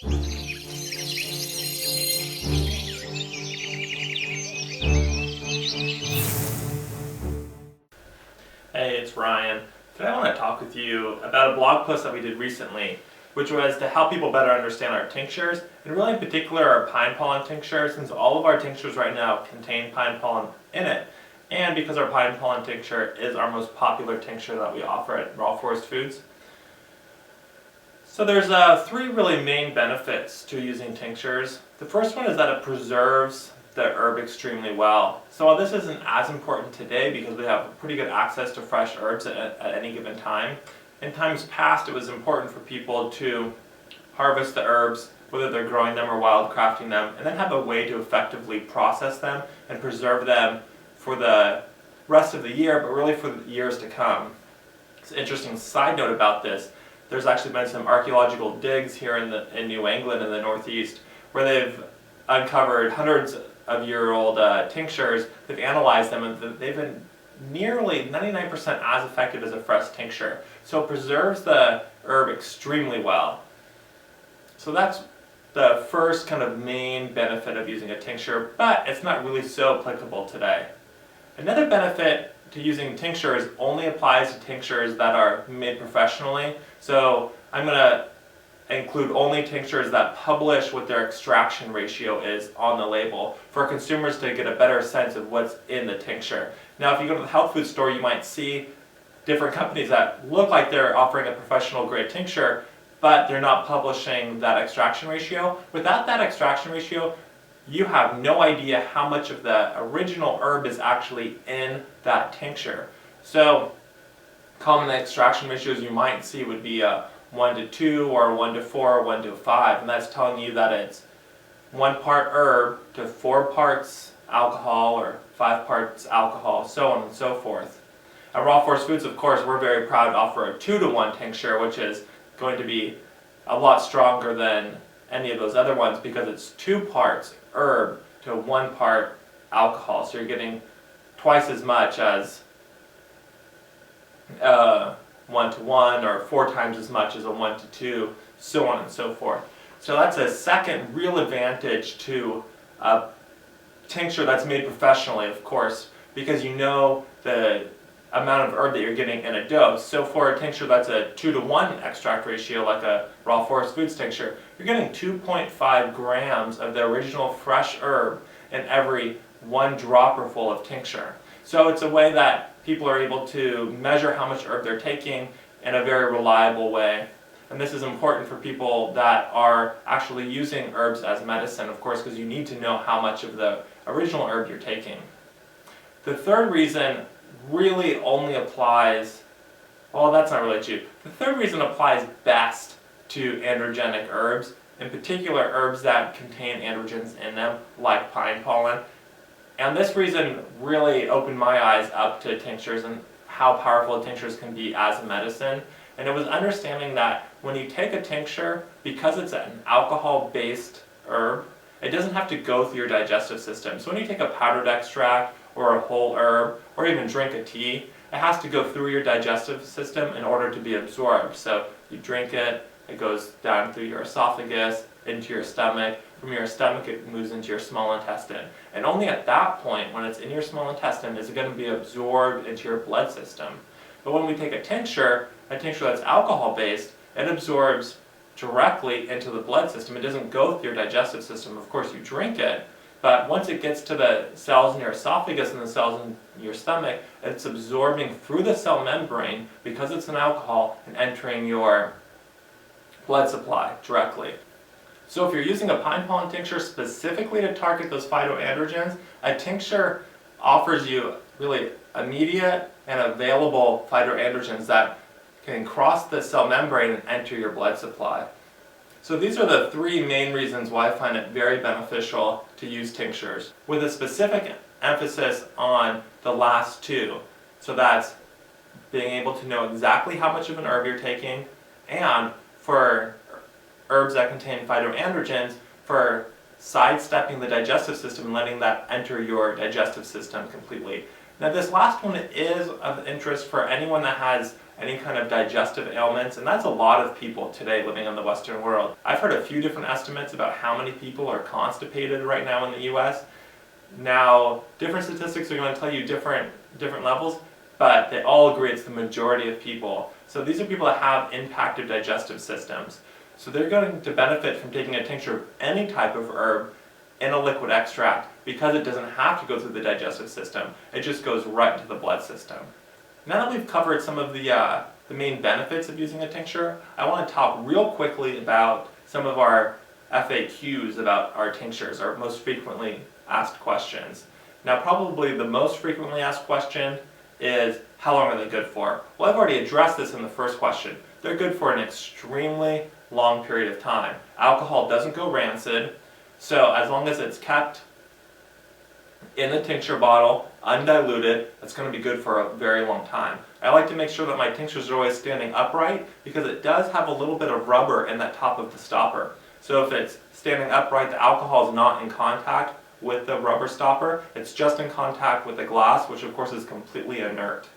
Hey, it's Ryan. Today I want to talk with you about a blog post that we did recently, which was to help people better understand our tinctures, and really in particular our pine pollen tincture, since all of our tinctures right now contain pine pollen in it, and because our pine pollen tincture is our most popular tincture that we offer at Raw Forest Foods. So there's three really main benefits to using tinctures. The first one is that it preserves the herb extremely well. So while this isn't as important today because we have pretty good access to fresh herbs at any given time, in times past it was important for people to harvest the herbs, whether they're growing them or wildcrafting them, and then have a way to effectively process them and preserve them for the rest of the year, but really for the years to come. It's an interesting side note about this. There's actually been some archaeological digs here in New England in the Northeast where they've uncovered hundreds of year-old tinctures. They've analyzed them and they've been nearly 99% as effective as a fresh tincture. So it preserves the herb extremely well. So that's the first kind of main benefit of using a tincture, but it's not really so applicable today. Another benefit to using tinctures only applies to tinctures that are made professionally. So I'm going to include only tinctures that publish what their extraction ratio is on the label for consumers to get a better sense of what's in the tincture. Now if you go to the health food store, you might see different companies that look like they're offering a professional grade tincture, but they're not publishing that extraction ratio. Without that extraction ratio, you have no idea how much of the original herb is actually in that tincture. So common extraction ratios you might see would be a 1:2 or 1:4 or 1:5, and that's telling you that it's 1 part herb to 4 parts alcohol or 5 parts alcohol, so on and so forth. At Raw Forest Foods, of course, we're very proud to offer a 2-to-1 tincture, which is going to be a lot stronger than any of those other ones because it's 2 parts herb to 1 part alcohol, so you're getting twice as much as 1-to-1 or 4 times as much as a 1-to-2, so on and so forth. So that's a second real advantage to a tincture that's made professionally, of course, because you know the amount of herb that you're getting in a dose. So for a tincture that's a 2-to-1 extract ratio, like a Raw Forest Foods tincture, you're getting 2.5 grams of the original fresh herb in every 1 dropper full of tincture. So it's a way that people are able to measure how much herb they're taking in a very reliable way. And this is important for people that are actually using herbs as medicine, of course, because you need to know how much of the original herb you're taking. The third reason really only applies, well, that's not really true. The third reason applies best to androgenic herbs, in particular herbs that contain androgens in them, like pine pollen. And this reason really opened my eyes up to tinctures and how powerful tinctures can be as a medicine. And it was understanding that when you take a tincture, because it's an alcohol-based herb, it doesn't have to go through your digestive system. So when you take a powdered extract or a whole herb, or even drink a tea, it has to go through your digestive system in order to be absorbed. So you drink it, it goes down through your esophagus, into your stomach. From your stomach it moves into your small intestine. And only at that point, when it's in your small intestine, is it going to be absorbed into your blood system. But when we take a tincture that's alcohol-based, it absorbs directly into the blood system. It doesn't go through your digestive system. Of course, you drink it, but once it gets to the cells in your esophagus and the cells in your stomach, it's absorbing through the cell membrane because it's an alcohol and entering your blood supply directly. So if you're using a pine pollen tincture specifically to target those phytoandrogens, a tincture offers you really immediate and available phytoandrogens that can cross the cell membrane and enter your blood supply. So these are the 3 main reasons why I find it very beneficial to use tinctures, with a specific emphasis on the last 2. So that's being able to know exactly how much of an herb you're taking, and for herbs that contain phytoandrogens, for sidestepping the digestive system and letting that enter your digestive system completely. Now this last one is of interest for anyone that has any kind of digestive ailments, and that's a lot of people today living in the Western world. I've heard a few different estimates about how many people are constipated right now in the US. Now, different statistics are going to tell you different levels, but they all agree it's the majority of people. So these are people that have impacted digestive systems. So they're going to benefit from taking a tincture of any type of herb in a liquid extract because it doesn't have to go through the digestive system. It just goes right into the blood system. Now that we've covered some of the main benefits of using a tincture, I want to talk real quickly about some of our FAQs about our tinctures, our most frequently asked questions. Now probably the most frequently asked question is, how long are they good for? Well, I've already addressed this in the first question. They're good for an extremely long period of time. Alcohol doesn't go rancid, so as long as it's kept in the tincture bottle, undiluted, it's going to be good for a very long time. I like to make sure that my tinctures are always standing upright because it does have a little bit of rubber in that top of the stopper. So if it's standing upright, the alcohol is not in contact with the rubber stopper, it's just in contact with the glass, which of course is completely inert.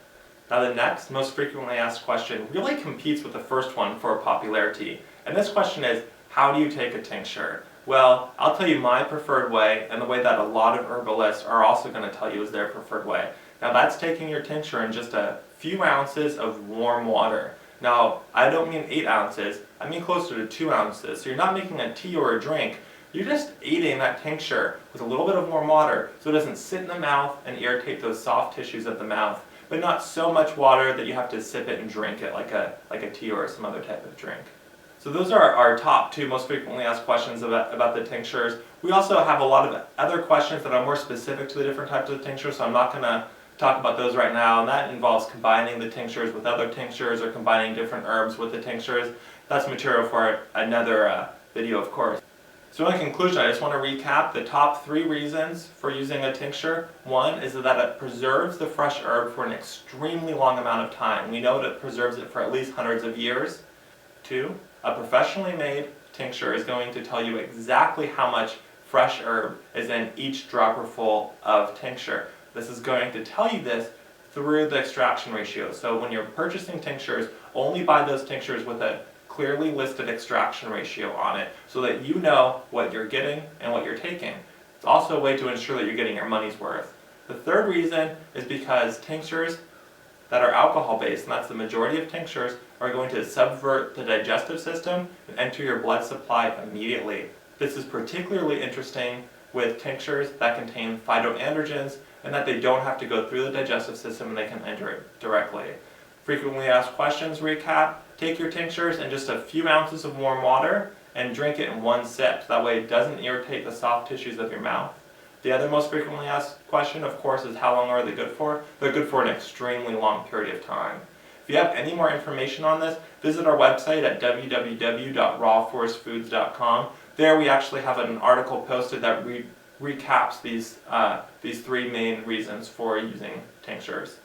Now the next most frequently asked question really competes with the first one for popularity. And this question is, how do you take a tincture? Well, I'll tell you my preferred way, and the way that a lot of herbalists are also going to tell you is their preferred way. Now that's taking your tincture in just a few ounces of warm water. Now, I don't mean 8 ounces, I mean closer to 2 ounces. So you're not making a tea or a drink, you're just aiding that tincture with a little bit of warm water so it doesn't sit in the mouth and irritate those soft tissues of the mouth, but not so much water that you have to sip it and drink it like a tea or some other type of drink. So those are our top 2 most frequently asked questions about the tinctures. We also have a lot of other questions that are more specific to the different types of tinctures, so I'm not going to talk about those right now, and that involves combining the tinctures with other tinctures or combining different herbs with the tinctures. That's material for another video, of course. So in conclusion, I just want to recap the top 3 reasons for using a tincture. One is that it preserves the fresh herb for an extremely long amount of time. We know that it preserves it for at least hundreds of years. 2, a professionally made tincture is going to tell you exactly how much fresh herb is in each dropperful of tincture. This is going to tell you this through the extraction ratio. So when you're purchasing tinctures, only buy those tinctures with a clearly listed extraction ratio on it so that you know what you're getting and what you're taking. It's also a way to ensure that you're getting your money's worth. The third reason is because tinctures that are alcohol-based, and that's the majority of tinctures, are going to subvert the digestive system and enter your blood supply immediately. This is particularly interesting with tinctures that contain phytoandrogens and that they don't have to go through the digestive system and they can enter it directly. Frequently asked questions recap: take your tinctures in just a few ounces of warm water and drink it in 1 sip. That way it doesn't irritate the soft tissues of your mouth. The other most frequently asked question, of course, is how long are they good for? They're good for an extremely long period of time. If you have any more information on this, visit our website at www.rawforestfoods.com. There we actually have an article posted that recaps these 3 main reasons for using tinctures.